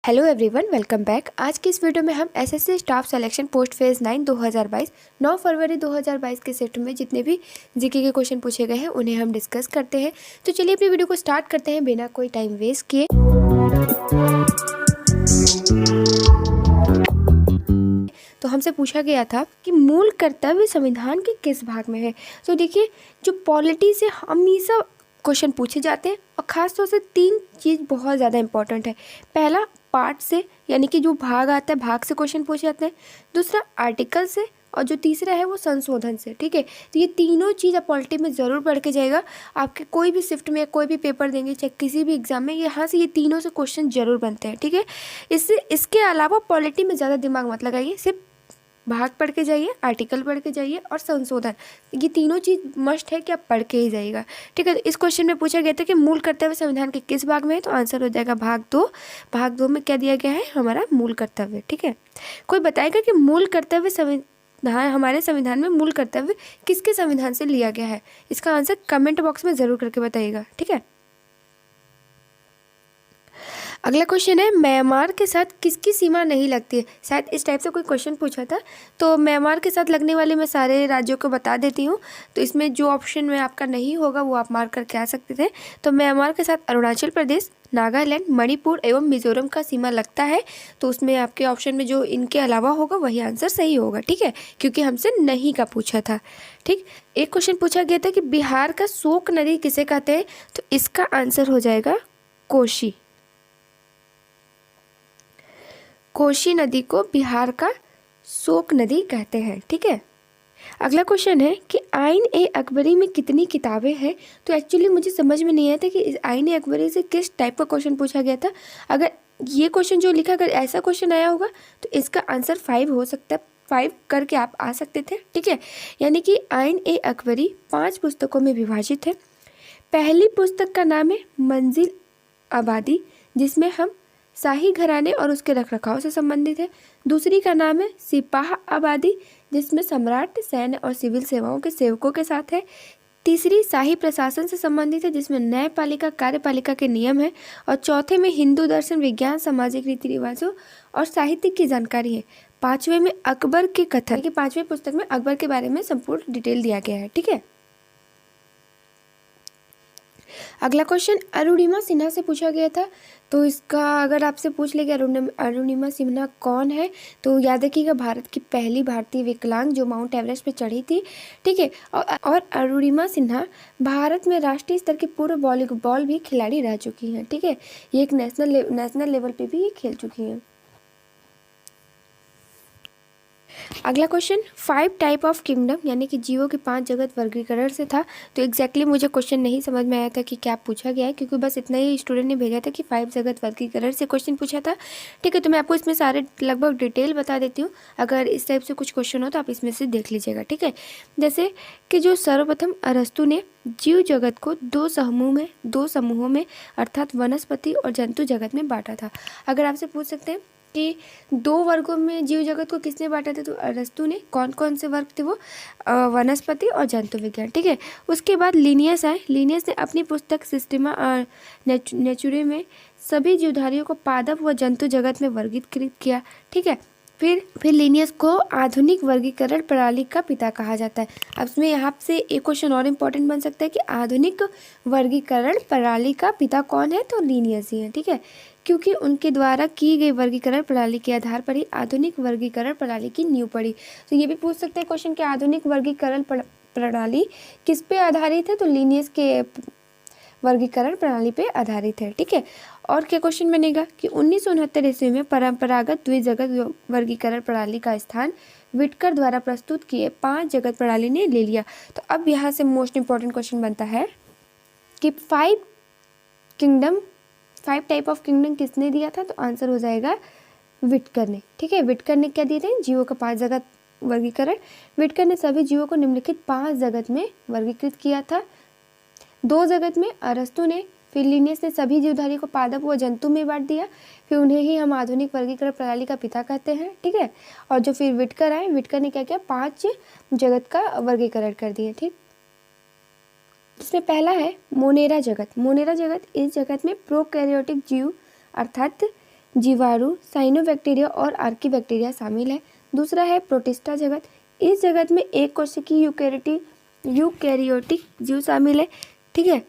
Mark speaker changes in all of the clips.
Speaker 1: Hello everyone, welcome back. आज की इस वीडियो में हम SSC staff selection post phase 9 2022 9 फरवरी 2022 के शिफ्ट में जितने भी जीके के क्वेश्चन पूछे गए हैं उन्हें हम डिस्कस करते हैं। तो चलिए अपनी वीडियो को स्टार्ट करते हैं बिना कोई टाइम वेस्ट किए। तो हमसे पूछा गया था कि मूल कर्तव्य संविधान के किस भाग में है। तो देखिए, जो पॉलिटी से हमेशा क्वेश्चन पूछे जाते हैं और ख़ास तौर से तीन चीज़ बहुत ज़्यादा इंपॉर्टेंट है। पहला, पार्ट से, यानी कि जो भाग आता है भाग से क्वेश्चन पूछे जाते हैं। दूसरा, आर्टिकल से, और जो तीसरा है वो संशोधन से। ठीक है, तो ये तीनों चीज़ आप पॉलिटी में ज़रूर पढ़ के जाएगा। आपके कोई भी शिफ्ट में कोई भी पेपर देंगे, चाहे किसी भी एग्जाम में, यहाँ से ये तीनों से क्वेश्चन जरूर बनते हैं। ठीक है, इसके अलावा पॉलिटी में ज़्यादा दिमाग मत लगाइए, सिर्फ भाग पढ़ के जाइए, आर्टिकल पढ़ के जाइए और संशोधन, ये तीनों चीज़ मस्ट है कि आप पढ़ के ही जाइएगा। ठीक है, तो इस क्वेश्चन में पूछा गया था कि मूल कर्तव्य संविधान के किस भाग में है, तो आंसर हो जाएगा भाग 2। भाग 2 में क्या दिया गया है, हमारा मूल कर्तव्य। ठीक है, कोई बताएगा कि मूल कर्तव्य संविधान, हमारे संविधान में मूल कर्तव्य किसके संविधान से लिया गया है? इसका आंसर कमेंट बॉक्स में ज़रूर करके बताइएगा। ठीक है, अगला क्वेश्चन है, म्यांमार के साथ किसकी सीमा नहीं लगती है? शायद इस टाइप से कोई क्वेश्चन पूछा था, तो म्यांमार के साथ लगने वाले मैं सारे राज्यों को बता देती हूँ। तो इसमें जो ऑप्शन में आपका नहीं होगा वो आप मार्क करके आ सकते थे। तो म्यांमार के साथ अरुणाचल प्रदेश, नागालैंड, मणिपुर एवं मिजोरम का सीमा लगता है। तो उसमें आपके ऑप्शन में जो इनके अलावा होगा वही आंसर सही होगा। ठीक है, क्योंकि हमसे नहीं का पूछा था। ठीक, एक क्वेश्चन पूछा गया था कि बिहार का शोक नदी किसे कहते हैं? तो इसका आंसर हो जाएगा कोसी। कोसी नदी को बिहार का शोक नदी कहते हैं। ठीक है, अगला क्वेश्चन है कि आइन ए अकबरी में कितनी किताबें हैं? तो एक्चुअली मुझे समझ में नहीं आया था कि इस आइन ए अकबरी से किस टाइप का क्वेश्चन पूछा गया था। अगर ये क्वेश्चन जो लिखा, अगर ऐसा क्वेश्चन आया होगा तो इसका आंसर 5 हो सकता है। 5 करके आप आ सकते थे। ठीक है, यानी कि आइन ए अकबरी 5 पुस्तकों में विभाजित है। पहली पुस्तक का नाम है मंजिल आबादी, जिसमें हम शाही घराने और उसके रखरखाव से संबंधित है। दूसरी का नाम है सिपाह आबादी, जिसमें सम्राट, सैन्य और सिविल सेवाओं के सेवकों के साथ है। तीसरी शाही प्रशासन से संबंधित है, जिसमें न्यायपालिका, कार्यपालिका के नियम है। और चौथे में हिंदू दर्शन, विज्ञान, सामाजिक रीति रिवाजों और साहित्य की जानकारी है। पांचवें में अकबर के कथन, कि 5वीं पुस्तक में अकबर के बारे में संपूर्ण डिटेल दिया गया है। ठीक है, अगला क्वेश्चन अरुणिमा सिन्हा से पूछा गया था। तो इसका अगर आपसे पूछ ले कि अरुणिमा सिन्हा कौन है, तो याद रखिएगा भारत की पहली भारतीय विकलांग जो माउंट एवरेस्ट पे चढ़ी थी। ठीक है, और अरुणिमा सिन्हा भारत में राष्ट्रीय स्तर के पूर्व वॉलीबॉल भी खिलाड़ी रह चुकी हैं। ठीक है, ये एक नेशनल लेवल पे भी ये खेल चुकी हैं। अगला क्वेश्चन 5 टाइप ऑफ किंगडम, यानी कि जीवों के 5 जगत वर्गीकरण से था। तो एग्जैक्टली मुझे क्वेश्चन नहीं समझ में आया था कि क्या पूछा गया है, क्योंकि बस इतना ही स्टूडेंट ने भेजा था कि 5 जगत वर्गीकरण से क्वेश्चन पूछा था। ठीक है, तो मैं आपको इसमें सारे लगभग डिटेल बता देती हूँ। अगर इस टाइप से कुछ क्वेश्चन हो तो आप इसमें से देख लीजिएगा। ठीक है, जैसे कि जो सर्वप्रथम अरस्तु ने जीव जगत को 2 समूहों में अर्थात वनस्पति और जंतु जगत में बांटा था। अगर आपसे पूछ सकते हैं कि 2 वर्गों में जीव जगत को किसने बांटा था, तो अरस्तु ने। कौन कौन से वर्ग थे वो? वनस्पति और जंतु विज्ञान। ठीक है, उसके बाद लिनियस आए। लिनियस ने अपनी पुस्तक सिस्टेमा और नेचुरे में सभी जीवधारियों को पादप व जंतु जगत में वर्गीकृत किया। ठीक है, फिर लिनियस को आधुनिक वर्गीकरण प्रणाली का पिता कहा जाता है। अब इसमें यहाँ से एक क्वेश्चन और इम्पोर्टेंट बन सकता है कि आधुनिक वर्गीकरण प्रणाली का पिता कौन है, तो लिनियस ही है। ठीक है, क्योंकि उनके द्वारा की गई वर्गीकरण प्रणाली के आधार पर ही आधुनिक वर्गीकरण प्रणाली की नींव पड़ी। तो ये भी पूछ सकते हैं क्वेश्चन कि आधुनिक वर्गीकरण प्रणाली किस पे आधारित है, तो लिनियस के वर्गीकरण प्रणाली पे आधारित है। ठीक है, और क्या क्वेश्चन बनेगा कि 1969 ईस्वी में परंपरागत द्विजगत वर्गीकरण प्रणाली का स्थान विटकर द्वारा प्रस्तुत किए 5 जगत प्रणाली ने ले लिया। तो अब यहाँ से मोस्ट इंपॉर्टेंट क्वेश्चन बनता है कि 5 टाइप ऑफ किंगडम किसने दिया था, तो आंसर हो जाएगा विटकर ने। ठीक है, विटकर ने क्या दिए थे, जीवों का 5 जगत वर्गीकरण। विटकर ने सभी जीवों को निम्नलिखित 5 जगत में वर्गीकृत किया था। 2 जगत में अरस्तु ने, फिर लिनियस ने सभी जीवधारी को पादप व जंतु में बांट दिया। फिर उन्हें ही हम आधुनिक वर्गीकरण प्रणाली का पिता कहते हैं। ठीक है, और जो फिर विटकर आए, विटकर ने क्या किया, 5 जगत का वर्गीकरण कर दिया। ठीक, इसमें पहला है मोनेरा जगत। मोनेरा जगत, इस जगत में प्रोकैरियोटिक जीव अर्थात जीवाणु, साइनोबैक्टीरिया और आर्कीबैक्टीरिया शामिल है। दूसरा है प्रोटिस्टा जगत। इस जगत में एक कोशिकीय यूकैरियोटिक जीव शामिल है। ठीक है।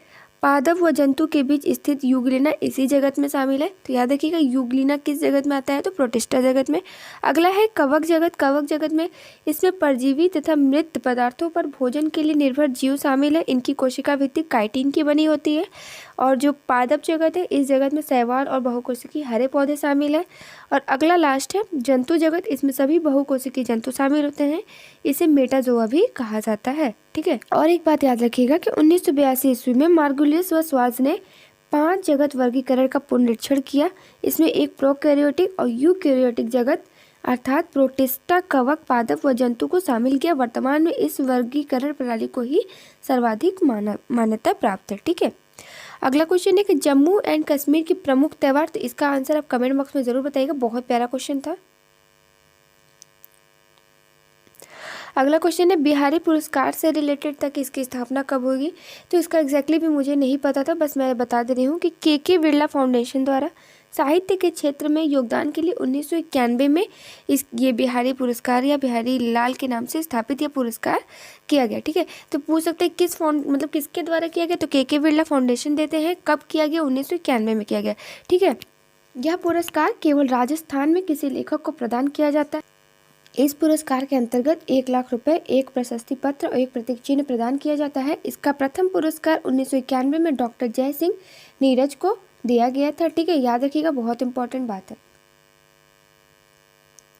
Speaker 1: पादप व जंतु के बीच स्थित यूग्लिना इसी जगत में शामिल है। तो याद रखिएगा यूग्लिना किस जगत में आता है, तो प्रोटिस्टा जगत में। अगला है कवक जगत। कवक जगत में इसमें परजीवी तथा मृत पदार्थों पर भोजन के लिए निर्भर जीव शामिल है। इनकी कोशिका भित्ति काइटिन की बनी होती है। और जो पादप जगत है, इस जगत में शैवाल और बहुकोशिकीय हरे पौधे शामिल है। और अगला लास्ट है जंतु जगत। इसमें सभी बहुकोशिकीय जंतु शामिल होते हैं। इसे मेटाजोआ भी कहा जाता है। ठीक है। और एक बात याद रखिएगा कि 1982 ईस्वी में मार्गुलियस व स्वाज ने 5 जगत वर्गीकरण का पुनरीक्षण किया। इसमें एक प्रोकैरियोटिक और यूकैरियोटिक जगत अर्थात प्रोटिस्टा, कवक, पादप व जंतु को शामिल किया। वर्तमान में इस वर्गीकरण प्रणाली को ही सर्वाधिक मान्यता प्राप्त है। ठीक है। अगला क्वेश्चन है कि जम्मू एंड कश्मीर की प्रमुख त्यौहार। तो इसका आंसर आप कमेंट बॉक्स में जरूर बताइएगा। बहुत प्यारा क्वेश्चन था। अगला क्वेश्चन है बिहारी पुरस्कार से रिलेटेड था कि इसकी स्थापना कब होगी। तो इसका एग्जैक्टली भी मुझे नहीं पता था, बस मैं बता दे रही हूँ कि के बिरला फाउंडेशन द्वारा साहित्य के क्षेत्र में योगदान के लिए 1991 में ये बिहारी पुरस्कार या बिहारी लाल के नाम से स्थापित यह पुरस्कार किया गया। ठीक है। तो पूछ सकते हैं किसके द्वारा किया गया, तो के बिरला फाउंडेशन देते हैं। कब किया गया, 1991 में किया गया। ठीक है। यह पुरस्कार केवल राजस्थान में किसी लेखक को प्रदान किया जाता है। इस पुरस्कार के अंतर्गत 1 लाख रुपए, एक प्रशस्ति पत्र और एक प्रतीक चिन्ह प्रदान किया जाता है। इसका प्रथम पुरस्कार 1991 में डॉक्टर जय सिंह नीरज को दिया गया था। ठीक है। याद रखिएगा, बहुत इंपॉर्टेंट बात है।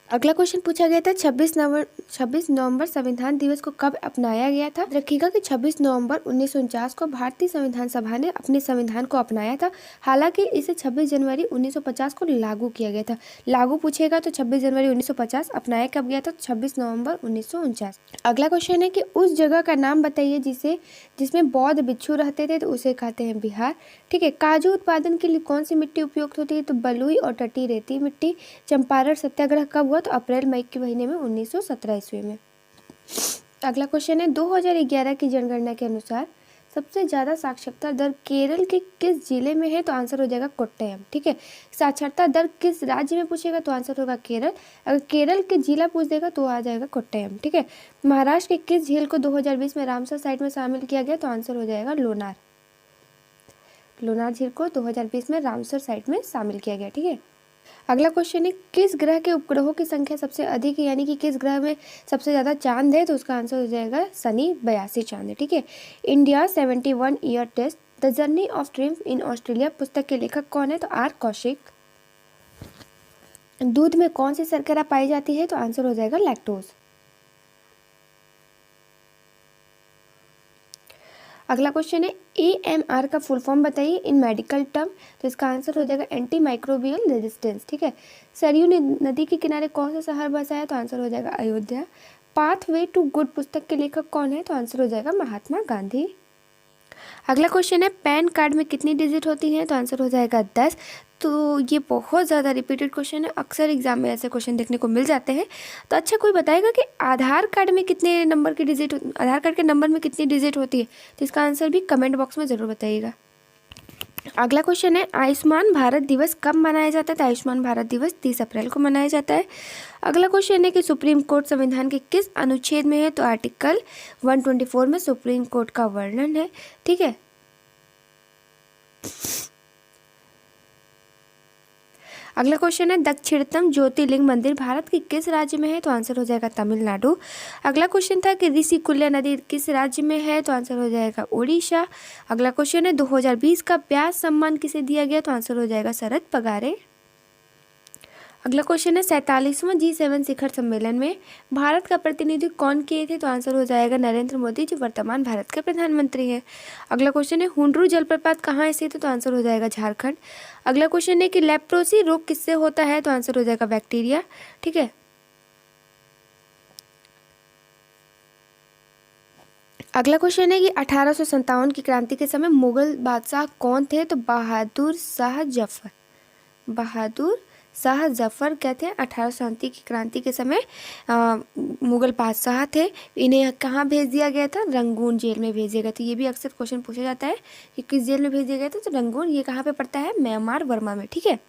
Speaker 1: अगला क्वेश्चन पूछा गया था 26 नवंबर संविधान दिवस को कब अपनाया गया था। रखिएगा कि 26 नवंबर 1949 को भारतीय संविधान सभा ने अपने संविधान को अपनाया था। हालांकि इसे 26 जनवरी 1950 को लागू किया गया था। लागू पूछेगा तो 26 जनवरी 1950, अपनाया कब गया था, 26 नवंबर 1949। अगला क्वेश्चन है कि उस जगह का नाम बताइए जिसमें बौद्ध भिक्षु रहते थे। तो उसे कहते हैं बिहार। ठीक है। काजू उत्पादन के लिए कौन सी मिट्टी उपयुक्त होती है, तो बलुई और तटीय रेती मिट्टी। चंपारण सत्याग्रह कब हुआ, तो अप्रैल मई के महीने में 1917 ईस्वी में। अगला क्वेश्चन है 2011 की जनगणना के अनुसार सबसे ज्यादा साक्षरता दर केरल के किस जिले में है, तो आंसर हो जाएगा कोट्टयम। ठीक है। साक्षरता दर किस राज्य में पूछेगा, तो आंसर होगा केरल। अगर केरल के जिला पूछ देगा तो आ जाएगा कोट्टयम। ठीक है। महाराष्ट्र के किस झील को 2020 में रामसर साइट में शामिल किया गया, तो आंसर हो जाएगा लोनार। लोनार झील को 2020 में रामसर साइट में शामिल किया गया। ठीक है। अगला क्वेश्चन है किस ग्रह के उपग्रहों की संख्या सबसे अधिक है, यानी कि किस ग्रह में सबसे ज्यादा चांद है, तो उसका आंसर हो जाएगा शनि, 82 चांद है। ठीक है। India 71 year test the journey of triumph in Australia पुस्तक के लेखक कौन है, तो आर कौशिक। दूध में कौन सी शर्करा पाई जाती है, तो आंसर हो जाएगा लैक्टोज। अगला क्वेश्चन है AMR का फुल फॉर्म बताइए इन मेडिकल टर्म। तो इसका आंसर हो जाएगा एंटी माइक्रोबियल रेजिस्टेंस। ठीक है। सरयू नदी के किनारे कौन सा शहर बसा है, तो आंसर हो जाएगा अयोध्या। पाथवे टू गुड पुस्तक के लेखक कौन है, तो आंसर हो जाएगा महात्मा गांधी। अगला क्वेश्चन है पैन कार्ड में कितनी डिजिट होती है, तो आंसर हो जाएगा 10। तो ये बहुत ज़्यादा रिपीटेड क्वेश्चन है, अक्सर एग्जाम में ऐसे क्वेश्चन देखने को मिल जाते हैं। तो अच्छा कोई बताएगा कि आधार कार्ड में कितने नंबर की डिजिट, आधार कार्ड के नंबर में कितनी डिजिट होती है, तो इसका आंसर भी कमेंट बॉक्स में ज़रूर बताइएगा। अगला क्वेश्चन है आयुष्मान भारत दिवस कब मनाया जाता है, तो आयुष्मान भारत दिवस 30 अप्रैल को मनाया जाता है। अगला क्वेश्चन है कि सुप्रीम कोर्ट संविधान के किस अनुच्छेद में है, तो आर्टिकल 124 में सुप्रीम कोर्ट का वर्णन है। ठीक है। अगला क्वेश्चन है दक्षिणतम ज्योतिर्लिंग मंदिर भारत के किस राज्य में है, तो आंसर हो जाएगा तमिलनाडु। अगला क्वेश्चन था कि ऋषिकुल्या नदी किस राज्य में है, तो आंसर हो जाएगा उड़ीसा। अगला क्वेश्चन है 2020 का व्यास सम्मान किसे दिया गया, तो आंसर हो जाएगा शरद पगारे। अगला क्वेश्चन है 47वां G7 शिखर सम्मेलन में भारत का प्रतिनिधित्व कौन किए थे, तो आंसर हो जाएगा नरेंद्र मोदी जो वर्तमान भारत के प्रधानमंत्री हैं। अगला क्वेश्चन है हुंड्रू जलप्रपात कहाँ स्थित है, तो आंसर हो जाएगा झारखंड। अगला क्वेश्चन है कि लेप्रोसी रोग किससे होता है, तो आंसर हो जाएगा बैक्टीरिया। ठीक है। अगला क्वेश्चन है कि 1857 की क्रांति के समय मुगल बादशाह कौन थे, तो बहादुर शाह जफर। बहादुर शाह जफर क्या थे, 1837 की क्रांति के समय मुगल बादशाह थे। इन्हें कहाँ भेज दिया गया था, रंगून जेल में भेज दिया गया था। ये भी अक्सर क्वेश्चन पूछा जाता है कि किस जेल में भेज दिया गया था, तो रंगून, ये कहाँ पे पड़ता है, म्यांमार वर्मा में। ठीक है।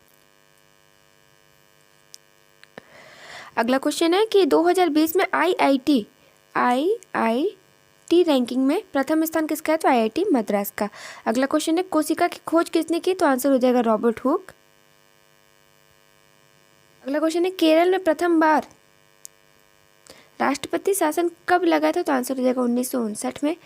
Speaker 1: अगला क्वेश्चन है कि 2020 में आईआईटी रैंकिंग में प्रथम स्थान किसका है? तो आईआईटी मद्रास का। अगला क्वेश्चन है कोशिका की खोज किसने की? तो आंसर हो जाएगा रॉबर्ट हुक। अगला क्वेश्चन है केरल में प्रथम बार राष्ट्रपति शासन कब लगा था? तो आंसर हो जाएगा 1959 में।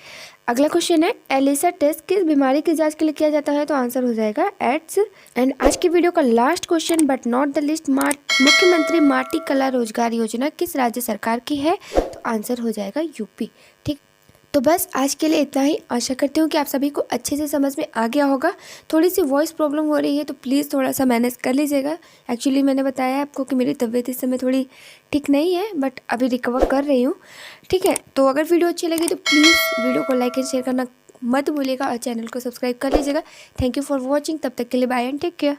Speaker 1: अगला क्वेश्चन है एलिसा टेस्ट किस बीमारी की जांच के लिए किया जाता है? तो आंसर हो जाएगा एड्स। एंड आज की वीडियो का last question but not the list, मुख्यमंत्री माटी कला रोजगार योजना किस राज्य सरकार की है? तो आंसर हो जाएगा यूपी। ठीक, तो बस आज के लिए इतना ही। आशा करती हूँ कि आप सभी को अच्छे से समझ में आ गया होगा। थोड़ी सी वॉइस प्रॉब्लम हो रही है तो प्लीज़ थोड़ा सा मैनेज कर लीजिएगा। एक्चुअली मैंने बताया आपको कि मेरी तबीयत इस समय थोड़ी ठीक नहीं है, बट अभी रिकवर कर रही हूँ। ठीक है, तो अगर वीडियो अच्छी लगी तो प्लीज़ वीडियो को लाइक एंड शेयर करना मत भूलिएगा और चैनल को सब्सक्राइब कर लीजिएगा। Thank you for watching. तब तक के लिए बाय एंड टेक केयर।